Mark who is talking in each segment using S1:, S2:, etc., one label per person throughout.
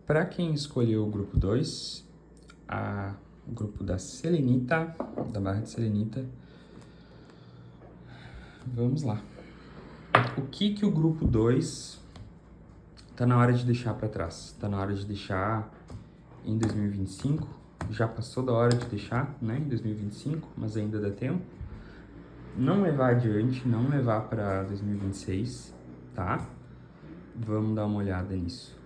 S1: Para quem escolheu o grupo 2, o grupo da Selenita, da Barra de Selenita, vamos lá. O que o grupo 2 tá na hora de deixar para trás? Tá na hora de deixar em 2025? Já passou da hora de deixar, né, em 2025, mas ainda dá tempo. Não levar adiante, não levar para 2026, tá? Vamos dar uma olhada nisso.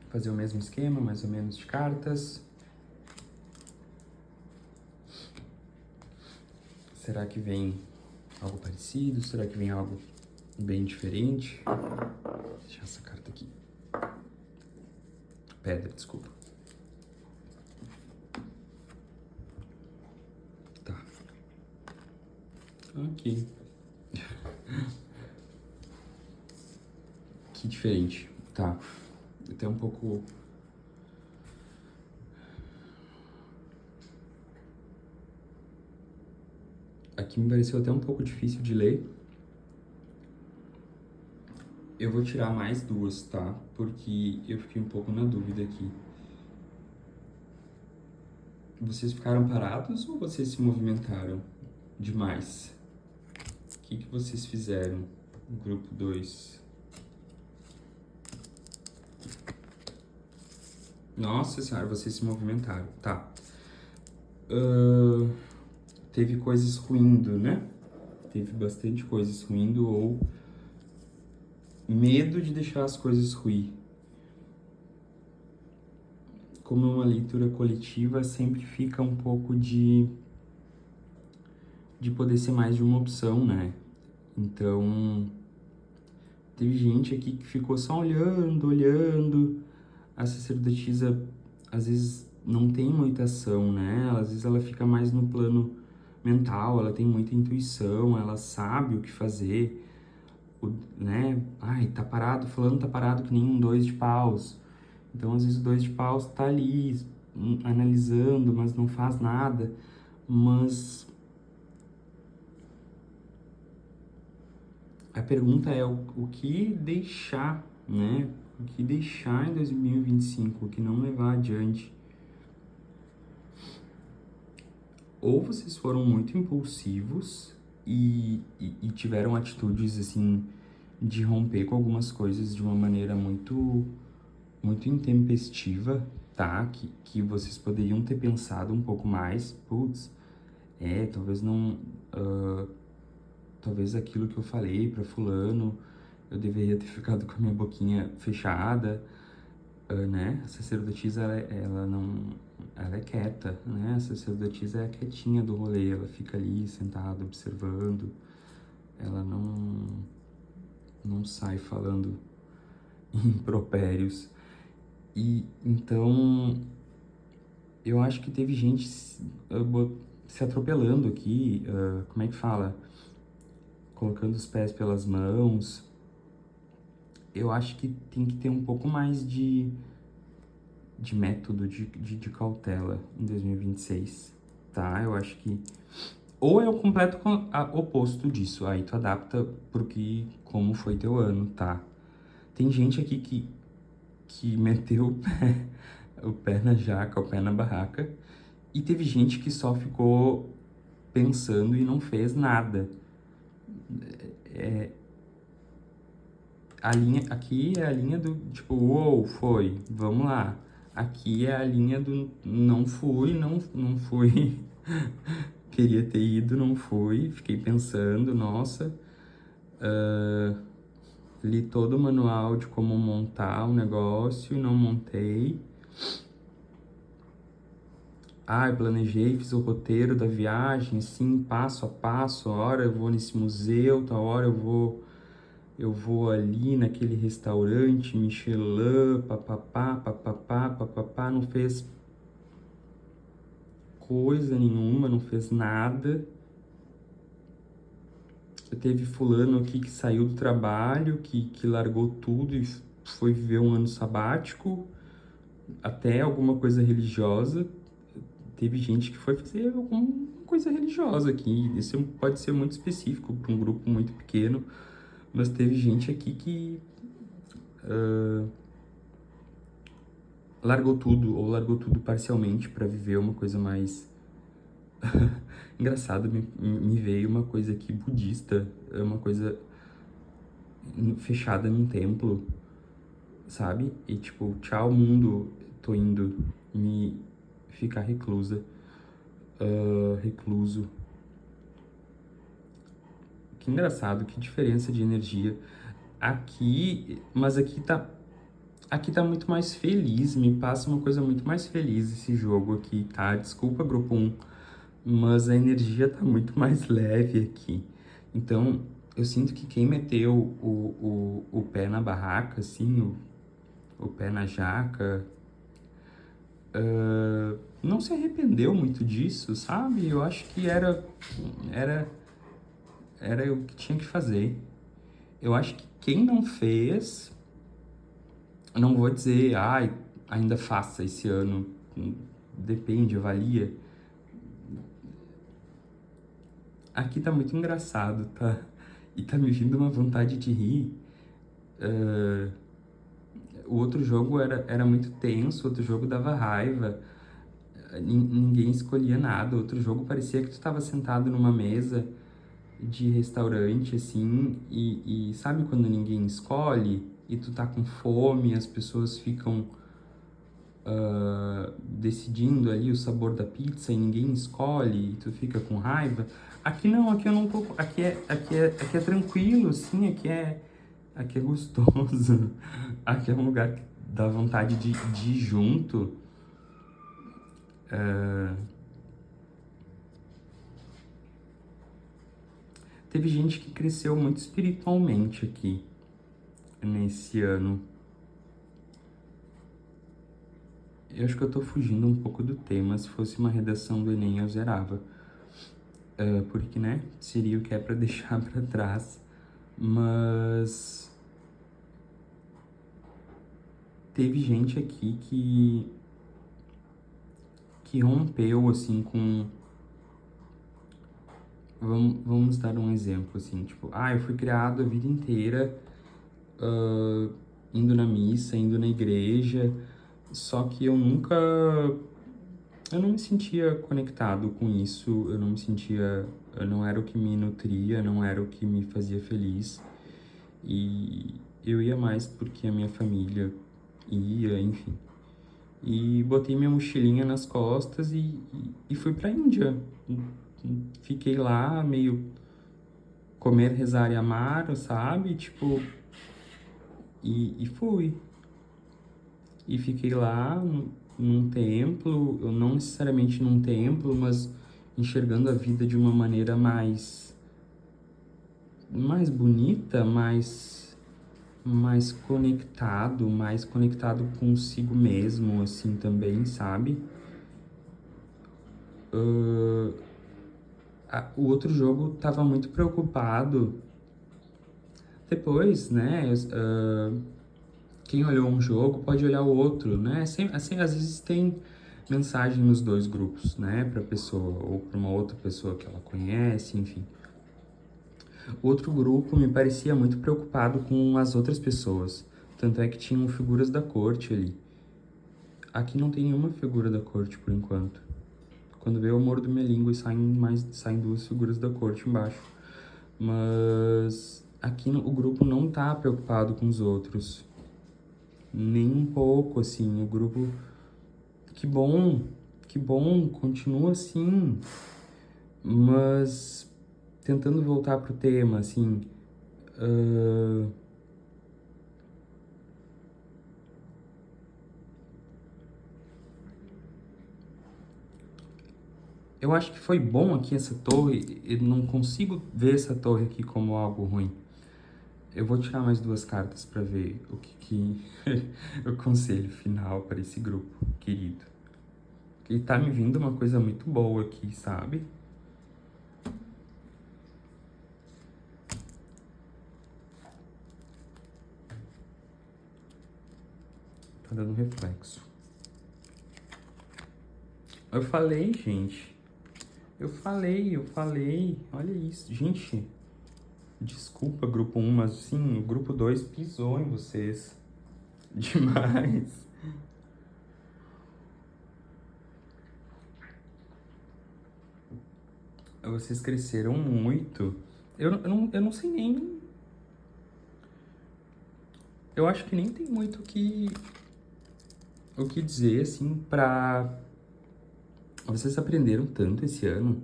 S1: Fazer o mesmo esquema, mais ou menos, de cartas. Será que vem algo parecido? Será que vem algo bem diferente? Vou deixar essa carta aqui. Pedra, desculpa. Tá. Ok. Que diferente. Tá. Até um pouco... Aqui me pareceu até um pouco difícil de ler. Eu vou tirar mais duas, tá? Porque eu fiquei um pouco na dúvida aqui. Vocês ficaram parados ou vocês se movimentaram demais? O que vocês fizeram no grupo 2? Nossa senhora, vocês se movimentaram. Tá. Teve coisas ruindo, né? Teve bastante coisas ruindo ou medo de deixar as coisas ruir. Como uma leitura coletiva, sempre fica um pouco de poder ser mais de uma opção, né? Então, teve gente aqui que ficou só olhando. A sacerdotisa, às vezes, não tem muita ação, né? Às vezes ela fica mais no plano mental, ela tem muita intuição, ela sabe o que fazer, né? Ai, tá parado, fulano tá parado que nem um 2 de paus. Então, às vezes, o 2 de paus tá ali, analisando, mas não faz nada. Mas a pergunta é o que deixar, né? O que deixar em 2025, o que não levar adiante. Ou vocês foram muito impulsivos e tiveram atitudes, assim, de romper com algumas coisas de uma maneira muito intempestiva, tá? Que vocês poderiam ter pensado um pouco mais. Putz, talvez não... talvez aquilo que eu falei pra fulano, eu deveria ter ficado com a minha boquinha fechada, né? A sacerdotisa, ela não... Ela é quieta, né? A sacerdotisa é a quietinha do rolê, ela fica ali sentada, observando. Ela não sai falando impropérios. E então, eu acho que teve gente se atropelando aqui, como é que fala? Colocando os pés pelas mãos. Eu acho que tem que ter um pouco mais de método, de cautela em 2026, tá? Eu acho que... Ou é o completo oposto disso, aí tu adapta pro que, como foi teu ano, tá? Tem gente aqui que meteu o pé na jaca, o pé na barraca, e teve gente que só ficou pensando e não fez nada. A linha, aqui é a linha do, tipo, uou, foi, vamos lá. Aqui é a linha do não fui, não fui. Queria ter ido, não fui. Fiquei pensando, nossa. Li todo o manual de como montar um negócio, não montei. Eu planejei, fiz o roteiro da viagem, assim, passo a passo. A hora eu vou nesse museu, tal hora eu vou ali naquele restaurante, Michelin, papapá, não fez coisa nenhuma, não fez nada. Teve fulano aqui que saiu do trabalho, que largou tudo e foi viver um ano sabático, até alguma coisa religiosa. teve gente que foi fazer alguma coisa religiosa aqui. Isso pode ser muito específico para um grupo muito pequeno, mas teve gente aqui que largou tudo, ou largou tudo parcialmente para viver uma coisa mais engraçado. Me veio uma coisa aqui budista, uma coisa fechada num templo, sabe? E tipo, tchau mundo, tô indo me ficar recluso. Que engraçado, que diferença de energia. Mas aqui tá muito mais feliz, me passa uma coisa muito mais feliz esse jogo aqui, tá? Desculpa, grupo 1, mas a energia tá muito mais leve aqui. Então, eu sinto que quem meteu o pé na barraca, assim, o pé na jaca, não se arrependeu muito disso, sabe? Eu acho que era, era o que tinha que fazer. Eu acho que quem não fez, não vou dizer, ai, ainda faça esse ano, depende, avalia. Aqui tá muito engraçado, tá? E tá me vindo uma vontade de rir. O outro jogo era muito tenso, o outro jogo dava raiva, ninguém escolhia nada. O outro jogo parecia que tu tava sentado numa mesa de restaurante, assim, e sabe quando ninguém escolhe e tu tá com fome, as pessoas ficam decidindo ali o sabor da pizza e ninguém escolhe e tu fica com raiva. Aqui não, aqui eu não tô. Aqui é tranquilo, assim, aqui é gostoso. Aqui é um lugar que dá vontade de ir junto. Teve gente que cresceu muito espiritualmente aqui nesse ano. Eu acho que eu tô fugindo um pouco do tema. Se fosse uma redação do Enem, eu zerava. Porque, né, seria o que é pra deixar pra trás. Mas teve gente aqui que rompeu, assim, com... Vamos dar um exemplo, assim, tipo, eu fui criado a vida inteira indo na missa, indo na igreja, só que eu não me sentia conectado com isso, não era o que me nutria, não era o que me fazia feliz, e eu ia mais porque a minha família ia, enfim. E botei minha mochilinha nas costas e fui pra Índia. Fiquei lá, meio comer, rezar e amar, sabe? Tipo, e fui. E fiquei lá num templo, eu não necessariamente num templo, mas enxergando a vida de uma maneira mais bonita, mais conectado consigo mesmo, assim, também, sabe? O outro jogo tava muito preocupado. Depois, né, quem olhou um jogo pode olhar o outro, né? Assim, às vezes tem mensagem nos dois grupos, né, pra pessoa, ou pra uma outra pessoa que ela conhece, enfim. O outro grupo me parecia muito preocupado com as outras pessoas, tanto é que tinham figuras da corte ali. Aqui não tem nenhuma figura da corte por enquanto. Quando vê, eu mordo minha língua e saem duas figuras da corte embaixo. Mas aqui o grupo não tá preocupado com os outros. Nem um pouco, assim. O grupo... que bom, continua assim. Mas tentando voltar pro tema, assim... eu acho que foi bom aqui essa torre. Eu não consigo ver essa torre aqui como algo ruim. Eu vou tirar mais duas cartas para ver o que o conselho final para esse grupo, querido. E tá me vindo uma coisa muito boa aqui, sabe? Tá dando reflexo. Eu falei, gente. Eu falei. Olha isso. Gente, desculpa, grupo um, mas sim, o grupo 2 pisou em vocês. Demais. Vocês cresceram muito. Eu não sei nem. Eu acho que nem tem muito o que dizer, assim, pra. Vocês aprenderam tanto esse ano.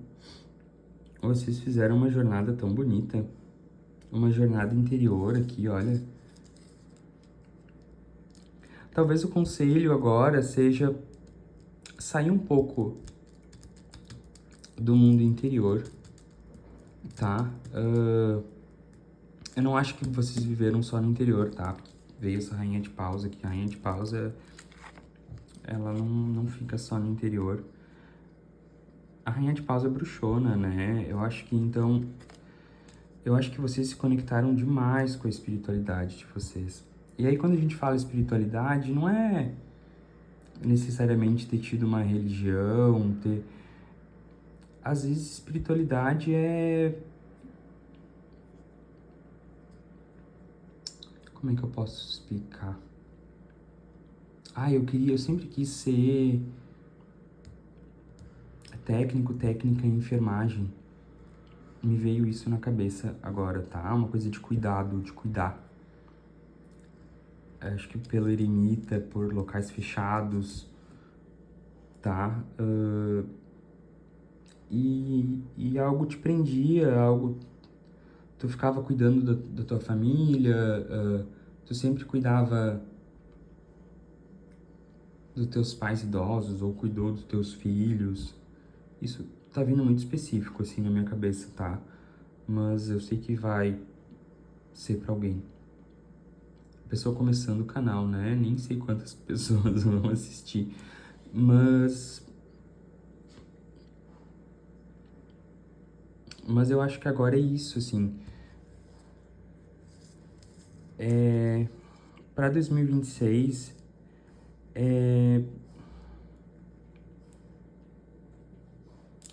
S1: Vocês fizeram uma jornada tão bonita. Uma jornada interior aqui, olha. Talvez o conselho agora seja sair um pouco do mundo interior, tá? Eu não acho que vocês viveram só no interior, tá? Porque veio essa rainha de paus aqui. A rainha de paus, ela não fica só no interior. A rainha de paus é bruxona, né? Eu acho que, então... Eu acho que vocês se conectaram demais com a espiritualidade de vocês. E aí, quando a gente fala espiritualidade, não é necessariamente ter tido uma religião, ter... Às vezes, espiritualidade é... Como é que eu posso explicar? Eu sempre quis ser técnica em enfermagem. Me veio isso na cabeça agora, tá? Uma coisa de cuidado, de cuidar. Acho que pelo eremita, por locais fechados, tá? E algo te prendia, algo... Tu ficava cuidando da tua família, tu sempre cuidava dos teus pais idosos ou cuidou dos teus filhos. Isso tá vindo muito específico, assim, na minha cabeça, tá? Mas eu sei que vai ser pra alguém. Pessoa começando o canal, né? Nem sei quantas pessoas vão assistir. Mas eu acho que agora é isso, assim. Pra 2026,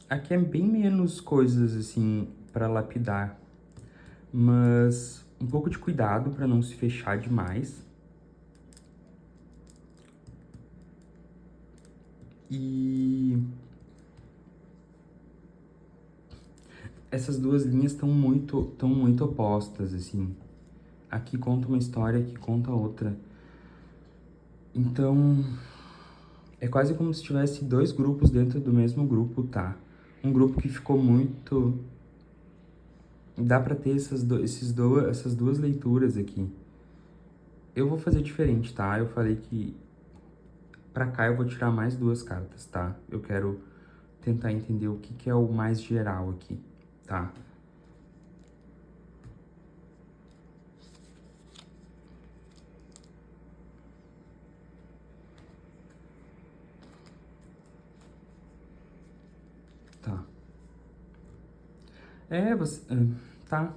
S1: aqui é bem menos coisas, assim, pra lapidar. Mas um pouco de cuidado pra não se fechar demais. E essas duas linhas estão muito opostas, assim. Aqui conta uma história, aqui conta outra. Então, é quase como se tivesse dois grupos dentro do mesmo grupo, tá? Um grupo que ficou muito... Dá pra ter essas duas leituras aqui. Eu vou fazer diferente, tá? Eu falei que pra cá eu vou tirar mais duas cartas, tá? Eu quero tentar entender o que é o mais geral aqui, tá? Tá. Tá,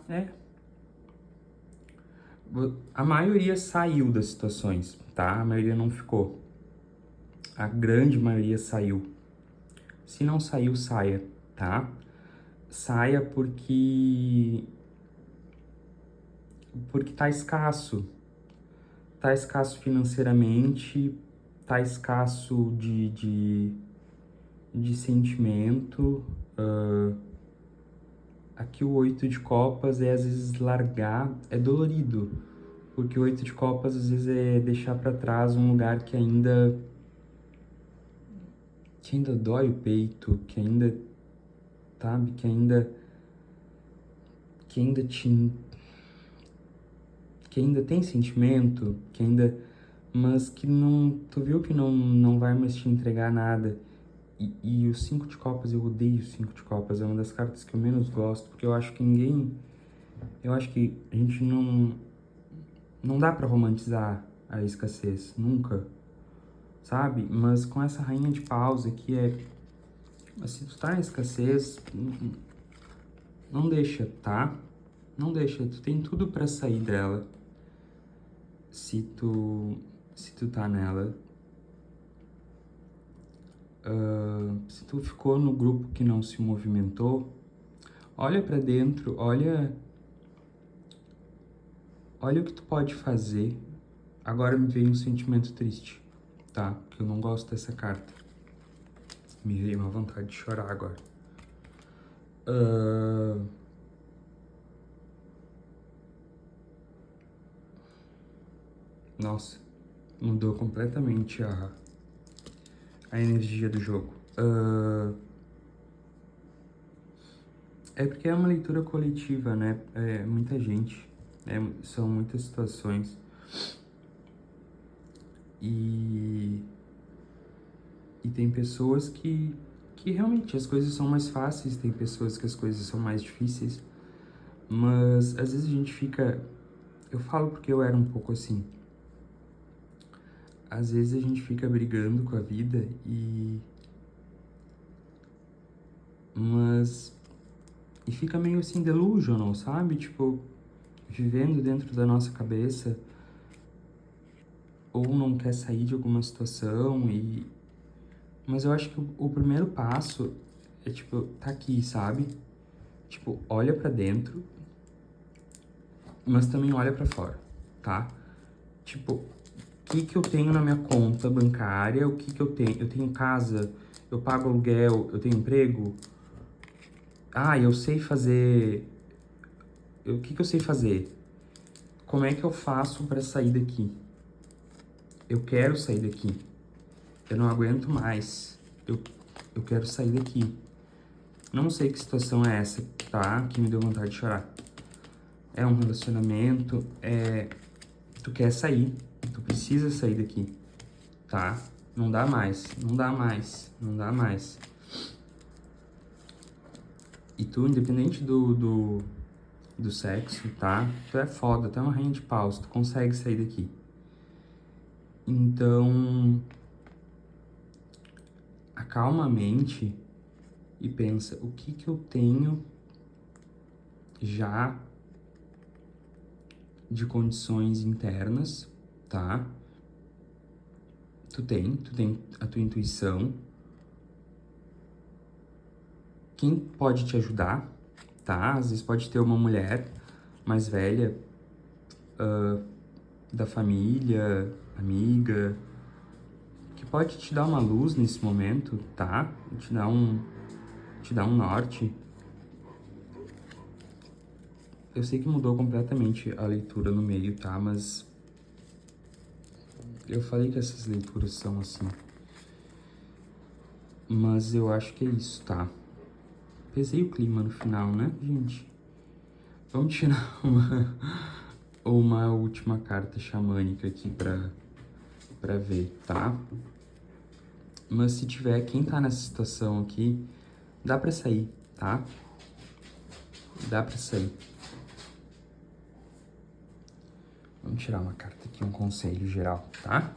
S1: A maioria saiu das situações, tá? A maioria não ficou. A grande maioria saiu. Se não saiu, saia, tá? Saia porque tá escasso. Tá escasso financeiramente, tá escasso de sentimento. Aqui o 8 de copas é às vezes largar, é dolorido, porque o 8 de copas às vezes é deixar pra trás um lugar que ainda dói o peito, que ainda, sabe, que ainda te, que ainda tem sentimento, que ainda, mas que não, tu viu que não vai mais te entregar nada. E o 5 de copas, eu odeio o 5 de copas, é uma das cartas que eu menos gosto, porque eu acho que eu acho que a gente não dá pra romantizar a escassez, nunca, sabe? Mas com essa rainha de paus aqui mas se tu tá em escassez, não deixa, tá? Não deixa, tu tem tudo pra sair dela. Se tu tá nela. Se tu ficou no grupo que não se movimentou, olha pra dentro, olha o que tu pode fazer. Agora me veio um sentimento triste, tá? Que eu não gosto dessa carta. Me veio uma vontade de chorar agora. Nossa, mudou completamente a energia do jogo. É porque é uma leitura coletiva, né? É muita gente, são muitas situações. E tem pessoas que realmente as coisas são mais fáceis, tem pessoas que as coisas são mais difíceis, mas às vezes a gente fica... Eu falo porque eu era um pouco assim. Às vezes a gente fica brigando com a vida e fica meio assim delusional, sabe? Tipo, vivendo dentro da nossa cabeça, ou não quer sair de alguma situação mas eu acho que o primeiro passo é, tipo, tá aqui, sabe? Tipo, olha pra dentro, mas também olha pra fora, tá? Tipo, o que eu tenho na minha conta bancária, o que eu tenho? Eu tenho casa, eu pago aluguel, eu tenho emprego? Eu sei fazer... O que eu sei fazer? Como é que eu faço pra sair daqui? Eu quero sair daqui. Eu não aguento mais. Eu quero sair daqui. Não sei que situação é essa, tá? Que me deu vontade de chorar. É um relacionamento, tu quer sair, tu precisa sair daqui, tá? Não dá mais, não dá mais, não dá mais. E tu, independente do sexo, tá? Tu é foda, tu é uma rainha de paus, tu consegue sair daqui. Então, acalma a mente e pensa, o que eu tenho já de condições internas, tá? Tu tem a tua intuição. Quem pode te ajudar, tá? Às vezes pode ter uma mulher mais velha, da família, amiga, que pode te dar uma luz nesse momento, tá? Te dar um norte. Eu sei que mudou completamente a leitura no meio, tá? Mas eu falei que essas leituras são assim. Mas eu acho que é isso, tá? Pesei o clima no final, né, gente? Vamos tirar uma última carta xamânica aqui pra ver, tá? Mas se tiver, quem tá nessa situação aqui, dá pra sair, tá? Dá pra sair. Vamos tirar uma carta aqui, um conselho geral, tá?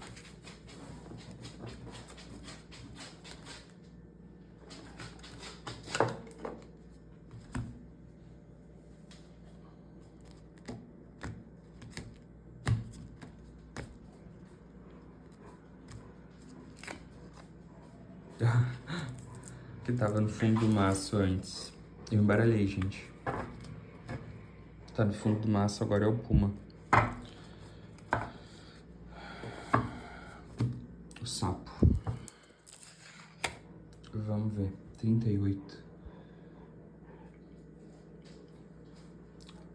S1: Que tava no fundo do maço antes. Eu embaralhei, gente. Tá no fundo do maço, agora é o Puma. O sapo. Vamos ver. 38.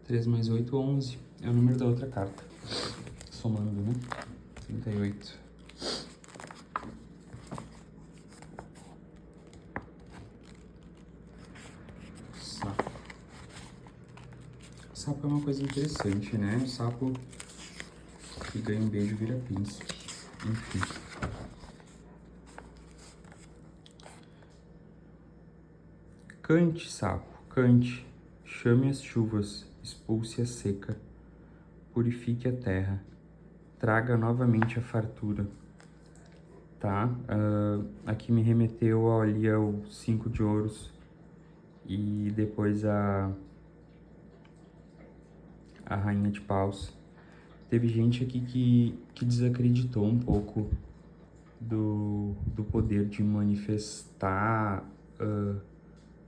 S1: 3 mais 8, 11. É o número da outra carta. Somando, né? 38. Sapo. Sapo é uma coisa interessante, né? O sapo que ganha um beijo vira príncipe. Enfim. Cante, sapo, cante. Chame as chuvas, expulse a seca. Purifique a terra. Traga novamente a fartura. Tá? Aqui me remeteu ali ao 5 de ouros. E depois a rainha de paus. Teve gente aqui que desacreditou um pouco do poder de manifestar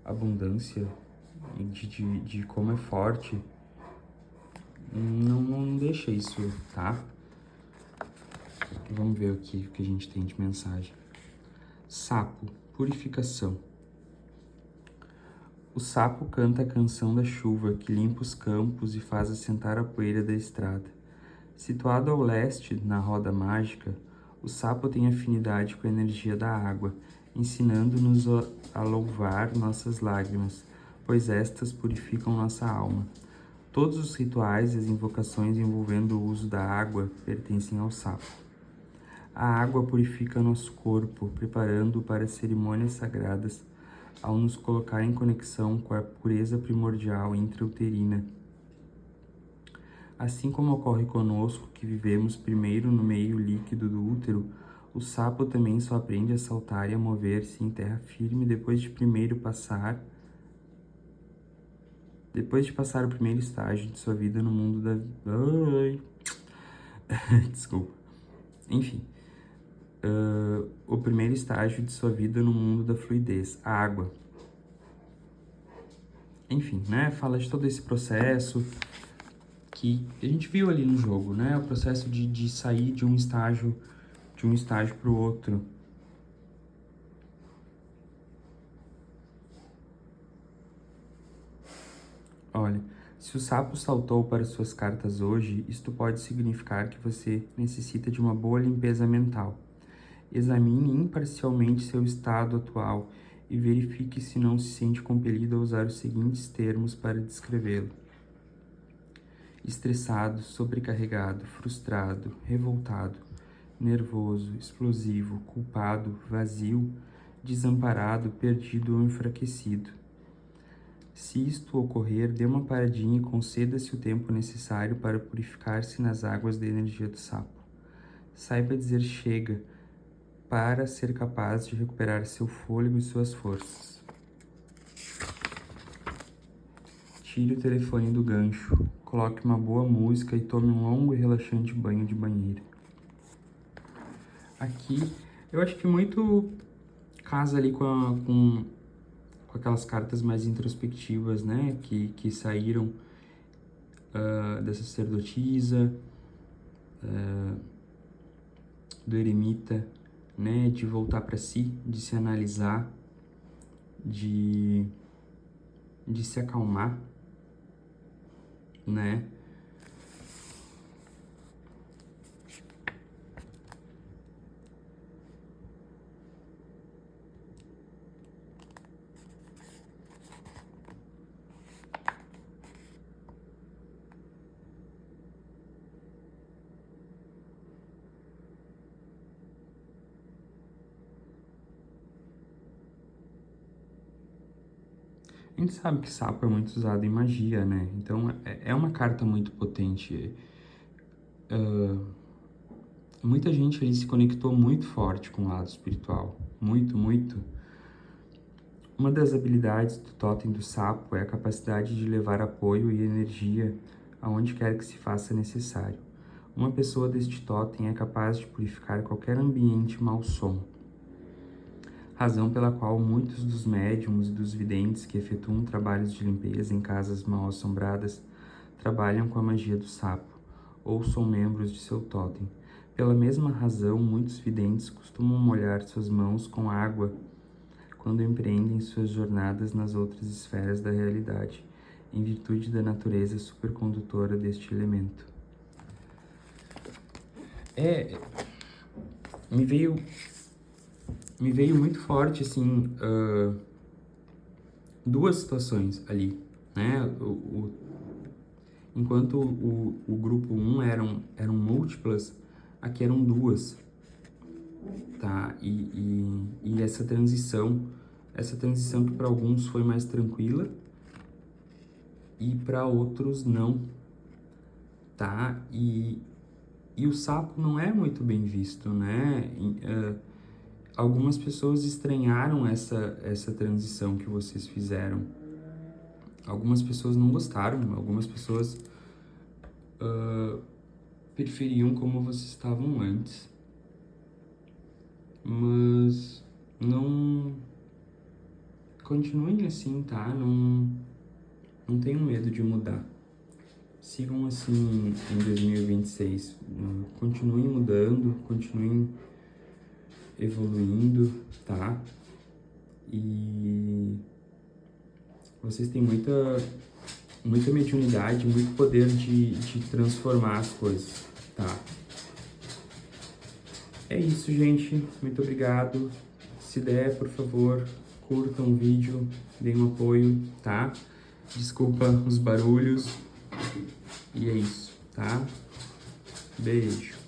S1: abundância, de como é forte, não deixa isso, tá? Vamos ver aqui o que a gente tem de mensagem. Sapo, purificação. O sapo canta a canção da chuva que limpa os campos e faz assentar a poeira da estrada. Situado ao leste, na roda mágica, o sapo tem afinidade com a energia da água, ensinando-nos a louvar nossas lágrimas, pois estas purificam nossa alma. Todos os rituais e as invocações envolvendo o uso da água pertencem ao sapo. A água purifica nosso corpo, preparando-o para cerimônias sagradas, ao nos colocar em conexão com a pureza primordial intrauterina. Assim como ocorre conosco, que vivemos primeiro no meio líquido do útero, o sapo também só aprende a saltar e a mover-se em terra firme depois de passar o primeiro estágio de sua vida no mundo da... Ai. Desculpa. Enfim. O primeiro estágio de sua vida no mundo da fluidez, a água. Enfim, né? Fala de todo esse processo que a gente viu ali no jogo, né? O processo de sair de um estágio para o outro. Olha, se o sapo saltou para suas cartas hoje, isto pode significar que você necessita de uma boa limpeza mental. Examine imparcialmente seu estado atual e verifique se não se sente compelido a usar os seguintes termos para descrevê-lo: estressado, sobrecarregado, frustrado, revoltado, nervoso, explosivo, culpado, vazio, desamparado, perdido ou enfraquecido. Se isto ocorrer, dê uma paradinha e conceda-se o tempo necessário para purificar-se nas águas da energia do sapo. Saiba dizer chega para ser capaz de recuperar seu fôlego e suas forças. Tire o telefone do gancho, coloque uma boa música e tome um longo e relaxante banho de banheira. Aqui, eu acho que muito casa ali com aquelas cartas mais introspectivas, né, que saíram da sacerdotisa, do eremita, né, de voltar para si, de se analisar, de se acalmar, né. A gente sabe que sapo é muito usado em magia, né? Então é uma carta muito potente. Muita gente ali se conectou muito forte com o lado espiritual. Muito, muito. Uma das habilidades do totem do sapo é a capacidade de levar apoio e energia aonde quer que se faça necessário. Uma pessoa deste totem é capaz de purificar qualquer ambiente malsom. Razão pela qual muitos dos médiums e dos videntes que efetuam trabalhos de limpeza em casas mal assombradas trabalham com a magia do sapo, ou são membros de seu totem. Pela mesma razão, muitos videntes costumam molhar suas mãos com água quando empreendem suas jornadas nas outras esferas da realidade, em virtude da natureza supercondutora deste elemento. Me veio muito forte, assim, duas situações ali, né? Enquanto o grupo 1 eram múltiplas, aqui eram duas, tá? E essa transição que para alguns foi mais tranquila e para outros não, tá? E o sapo não é muito bem visto, né? Algumas pessoas estranharam essa transição que vocês fizeram. Algumas pessoas não gostaram, algumas pessoas preferiam como vocês estavam antes. mas não... Continuem assim, tá? Não tenham medo de mudar. Sigam assim em 2026. Continuem mudando, continuem evoluindo, tá? E vocês têm muita mediunidade, muito poder de transformar as coisas, tá? É isso, gente. Muito obrigado. Se der, por favor, curtam o vídeo, deem um apoio, tá? Desculpa os barulhos. E é isso, tá? Beijo.